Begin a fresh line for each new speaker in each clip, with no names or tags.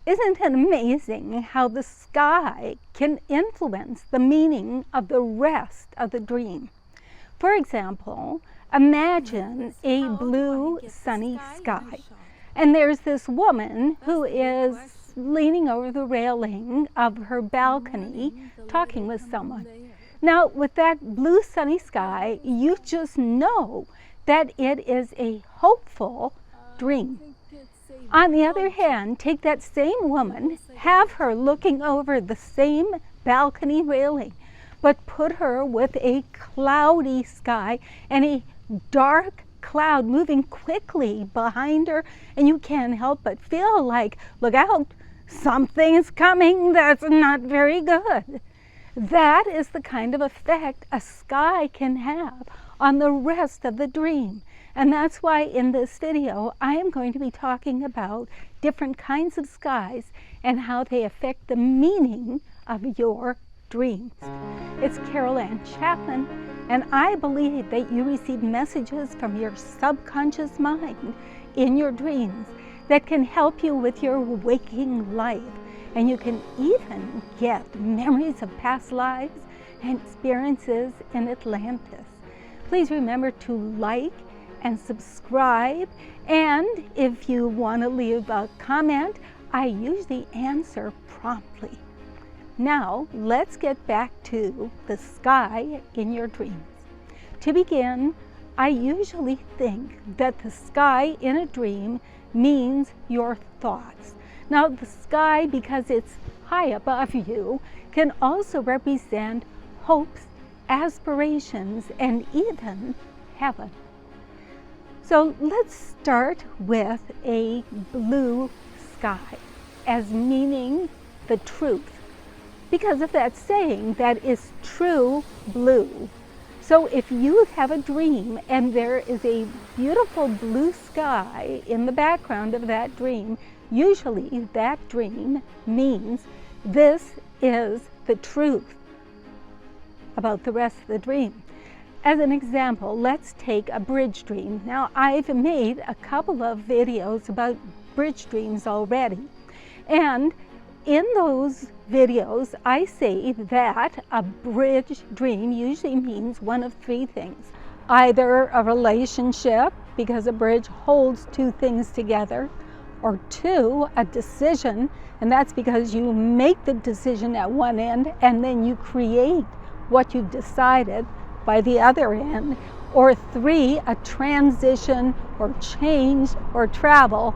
Isn't it amazing how the sky can influence the meaning of the rest of the dream? For example, imagine a blue, sunny sky. And there's this woman who is leaning over the railing of her balcony talking with someone. Now, with that blue, sunny sky, you just know that it is a hopeful dream. On the other hand, take that same woman, have her looking over the same balcony railing, but put her with a cloudy sky and a dark cloud moving quickly behind her, and you can't help but feel like, look out, something's coming that's not very good. That is the kind of effect a sky can have on the rest of the dream. And that's why in this video, I am going to be talking about different kinds of skies and how they affect the meaning of your dreams. It's Carol Ann Chapman, and I believe that you receive messages from your subconscious mind in your dreams that can help you with your waking life. And you can even get memories of past lives and experiences in Atlantis. Please remember to like and subscribe, and if you want to leave a comment, I usually answer promptly. Now, let's get back to the sky in your dreams. To begin, I usually think that the sky in a dream means your thoughts. Now, the sky, because it's high above you, can also represent hopes, aspirations, and even heaven. So let's start with a blue sky as meaning the truth, because of that saying that is true blue. So if you have a dream and there is a beautiful blue sky in the background of that dream, usually that dream means this is the truth about the rest of the dream. As an example, let's take a bridge dream. Now, I've made a couple of videos about bridge dreams already. And in those videos, I say that a bridge dream usually means one of three things. Either a relationship, because a bridge holds two things together, or two, a decision, and that's because you make the decision at one end and then you create what you've decided by the other end, or three, a transition or change or travel,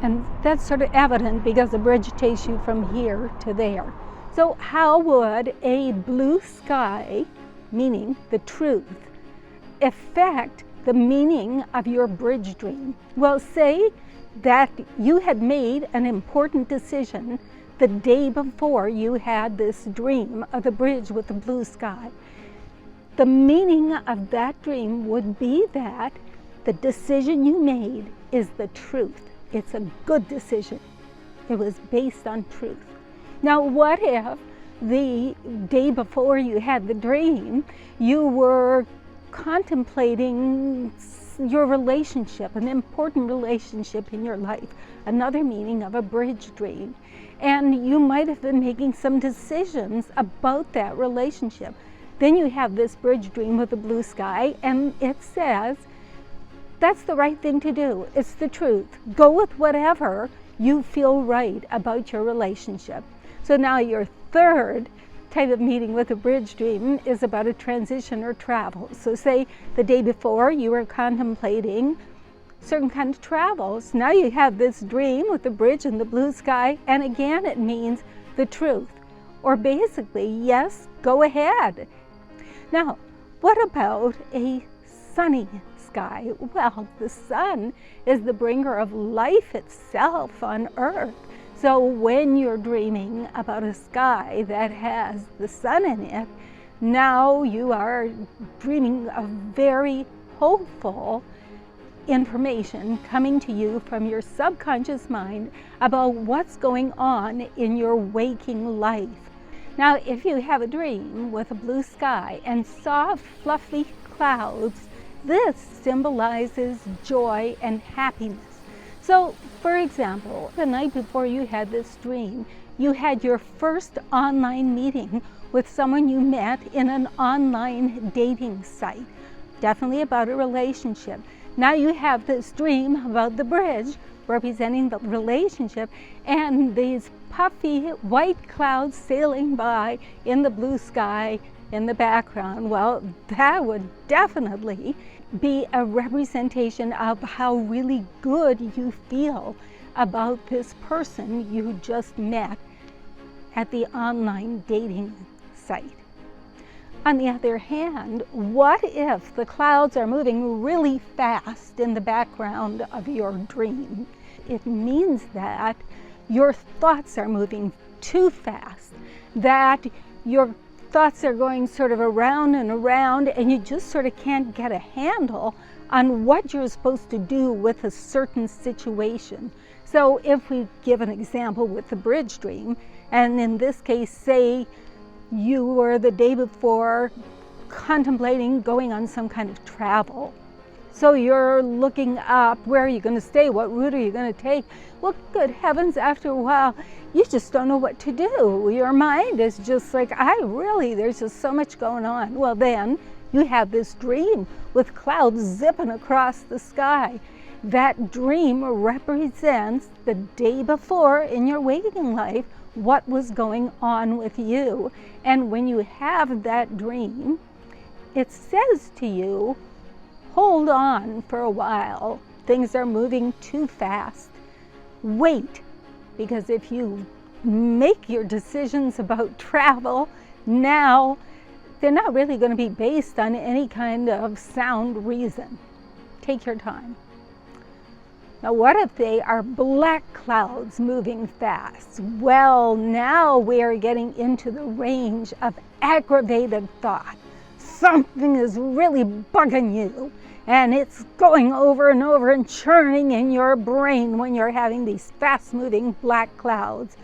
and that's sort of evident because the bridge takes you from here to there. So how would a blue sky, meaning the truth, affect the meaning of your bridge dream? Well, say that you had made an important decision the day before you had this dream of the bridge with the blue sky. The meaning of that dream would be that the decision you made is the truth. It's a good decision. It was based on truth. Now, what if the day before you had the dream, you were contemplating your relationship, an important relationship in your life, another meaning of a bridge dream, and you might have been making some decisions about that relationship. Then you have this bridge dream with the blue sky, and it says, that's the right thing to do. It's the truth. Go with whatever you feel right about your relationship. So now your third type of meeting with a bridge dream is about a transition or travel. So say the day before you were contemplating certain kind of travels. Now you have this dream with the bridge and the blue sky, and again it means the truth. Or basically, yes, go ahead. Now, what about a sunny sky? Well, the sun is the bringer of life itself on earth. So when you're dreaming about a sky that has the sun in it, now you are dreaming of very hopeful information coming to you from your subconscious mind about what's going on in your waking life. Now, if you have a dream with a blue sky and soft, fluffy clouds, this symbolizes joy and happiness. So, for example, the night before you had this dream, you had your first online meeting with someone you met in an online dating site, definitely about a relationship. Now you have this dream about the bridge representing the relationship and these puffy white clouds sailing by in the blue sky in the background. Well, that would definitely be a representation of how really good you feel about this person you just met at the online dating site. On the other hand, what if the clouds are moving really fast in the background of your dream? It means that your thoughts are moving too fast, that your thoughts are going sort of around and around, and you just sort of can't get a handle on what you're supposed to do with a certain situation. So if we give an example with the bridge dream, and in this case, say you were the day before contemplating going on some kind of travel. So you're looking up, where are you going to stay? What route are you going to take? Well, good heavens, after a while, you just don't know what to do. Your mind is just like, there's just so much going on. Well, then you have this dream with clouds zipping across the sky. That dream represents the day before in your waking life, what was going on with you. And when you have that dream, it says to you, hold on for a while. Things are moving too fast. Wait, because if you make your decisions about travel now, they're not really going to be based on any kind of sound reason. Take your time. Now, what if they are black clouds moving fast? Well, now we are getting into the range of aggravated thought. Something is really bugging you, and it's going over and over and churning in your brain when you're having these fast-moving black clouds.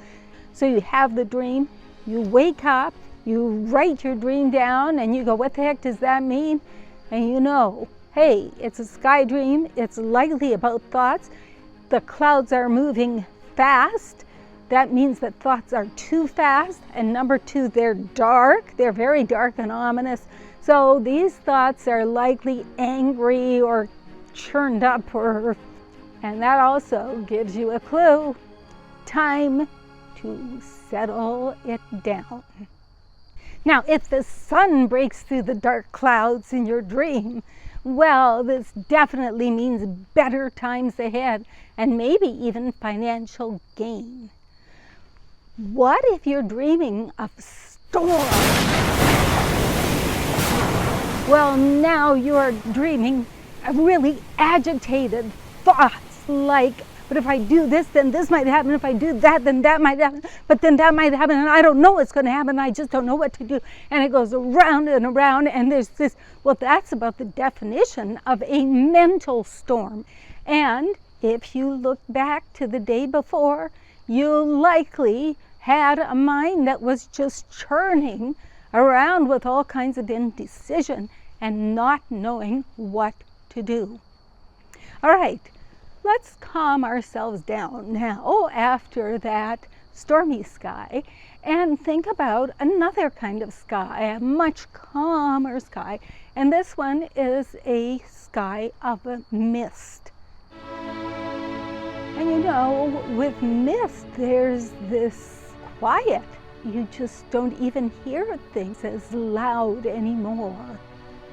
So you have the dream, you wake up, you write your dream down, and you go, what the heck does that mean? And you know, hey, it's a sky dream, it's likely about thoughts. The clouds are moving fast. That means that thoughts are too fast. And number two, they're dark. They're very dark and ominous. So these thoughts are likely angry or churned up, and that also gives you a clue. Time to settle it down. Now, if the sun breaks through the dark clouds in your dream, well, this definitely means better times ahead and maybe even financial gain. What if you're dreaming of storms? Well, now you're dreaming of really agitated thoughts like, but if I do this, then this might happen. If I do that, then that might happen. But then that might happen, and I don't know what's going to happen. I just don't know what to do. And it goes around and around, and there's this. Well, that's about the definition of a mental storm. And if you look back to the day before, you likely had a mind that was just churning around with all kinds of indecision and not knowing what to do. All right. Let's calm ourselves down now after that stormy sky and think about another kind of sky, a much calmer sky. And this one is a sky of mist. And you know, with mist, there's this quiet. You just don't even hear things as loud anymore.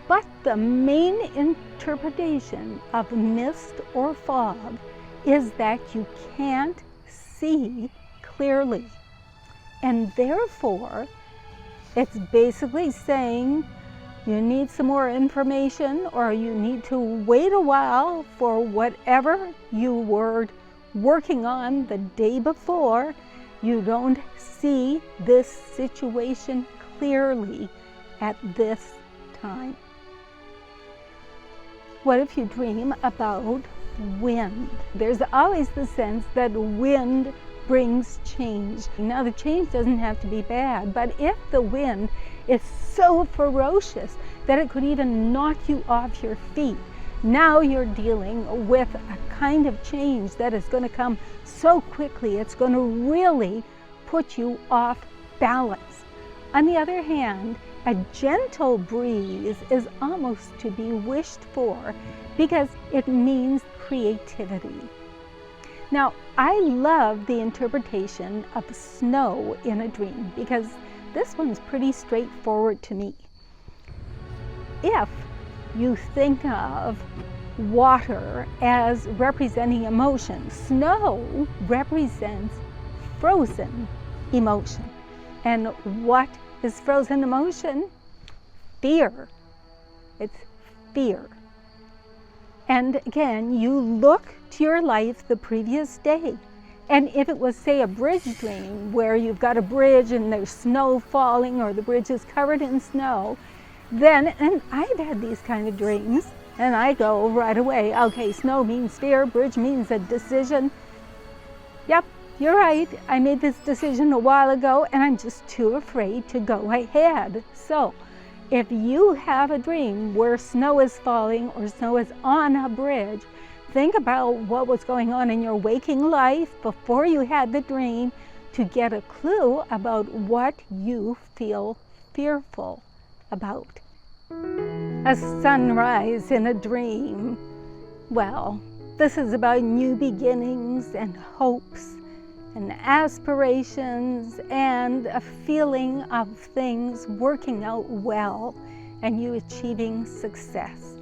But the main interpretation of mist or fog is that you can't see clearly. And therefore, it's basically saying you need some more information, or you need to wait a while for whatever you were working on the day before. You don't see this situation clearly at this time. What if you dream about wind? There's always the sense that wind brings change. Now, the change doesn't have to be bad, but if the wind is so ferocious that it could even knock you off your feet, Now you're dealing with a kind of change that is going to come so quickly, it's going to really put you off balance. On the other hand, a gentle breeze is almost to be wished for because it means creativity. Now, I love the interpretation of snow in a dream because this one's pretty straightforward to me. If you think of water as representing emotion, snow represents frozen emotion. And what is frozen emotion? Fear. It's fear. And again, you look to your life the previous day. And if it was, say, a bridge dream where you've got a bridge and there's snow falling or the bridge is covered in snow, then, and I've had these kind of dreams, and I go right away, okay, snow means fear, bridge means a decision. Yep, you're right, I made this decision a while ago and I'm just too afraid to go ahead. So, if you have a dream where snow is falling or snow is on a bridge, think about what was going on in your waking life before you had the dream to get a clue about what you feel fearful about. A sunrise in a dream. Well, this is about new beginnings and hopes and aspirations and a feeling of things working out well and you achieving success.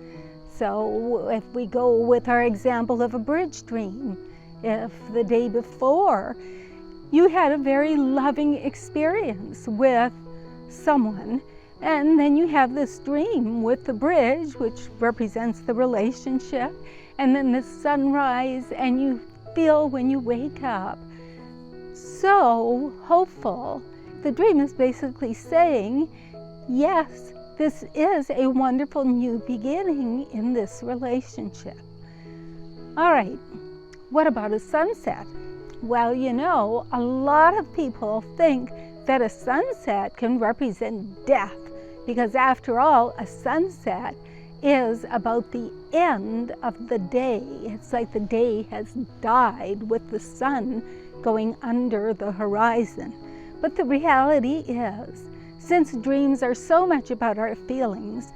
So if we go with our example of a bridge dream, if the day before you had a very loving experience with someone, and then you have this dream with the bridge, which represents the relationship, and then the sunrise, and you feel when you wake up so hopeful. The dream is basically saying, yes, this is a wonderful new beginning in this relationship. All right, what about a sunset? Well, you know, a lot of people think that a sunset can represent death, because after all, a sunset is about the end of the day. It's like the day has died with the sun going under the horizon. But the reality is, since dreams are so much about our feelings,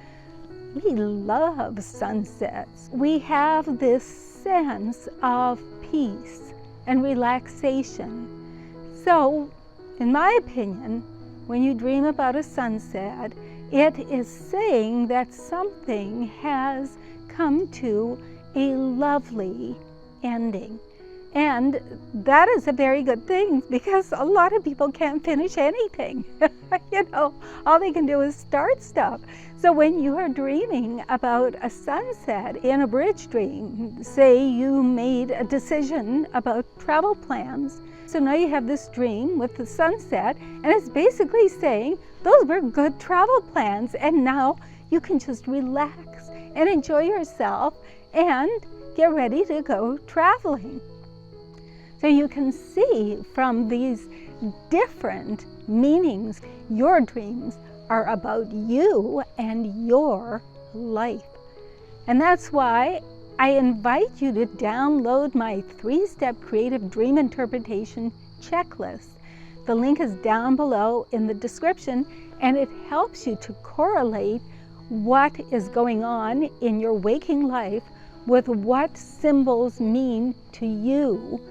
we love sunsets. We have this sense of peace and relaxation. So, in my opinion, when you dream about a sunset, it is saying that something has come to a lovely ending. And that is a very good thing because a lot of people can't finish anything. You know, all they can do is start stuff. So when you are dreaming about a sunset in a bridge dream, say you made a decision about travel plans. So now you have this dream with the sunset, and it's basically saying those were good travel plans, and now you can just relax and enjoy yourself and get ready to go traveling. So you can see from these different meanings, your dreams are about you and your life. And that's why I invite you to download my 3-step creative dream interpretation checklist. The link is down below in the description, and it helps you to correlate what is going on in your waking life with what symbols mean to you,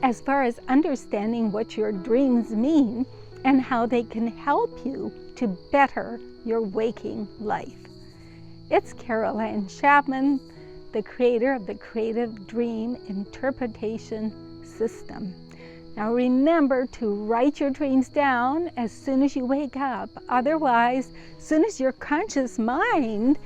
as far as understanding what your dreams mean and how they can help you to better your waking life. It's Chapman, the creator of the Creative Dream Interpretation System. Now remember to write your dreams down as soon as you wake up. Otherwise, as soon as your conscious mind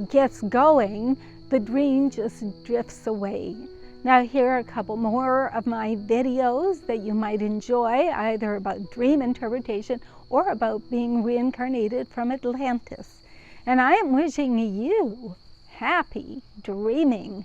gets going, the dream just drifts away. Now here are a couple more of my videos that you might enjoy, either about dream interpretation or about being reincarnated from Atlantis. And I am wishing you happy dreaming.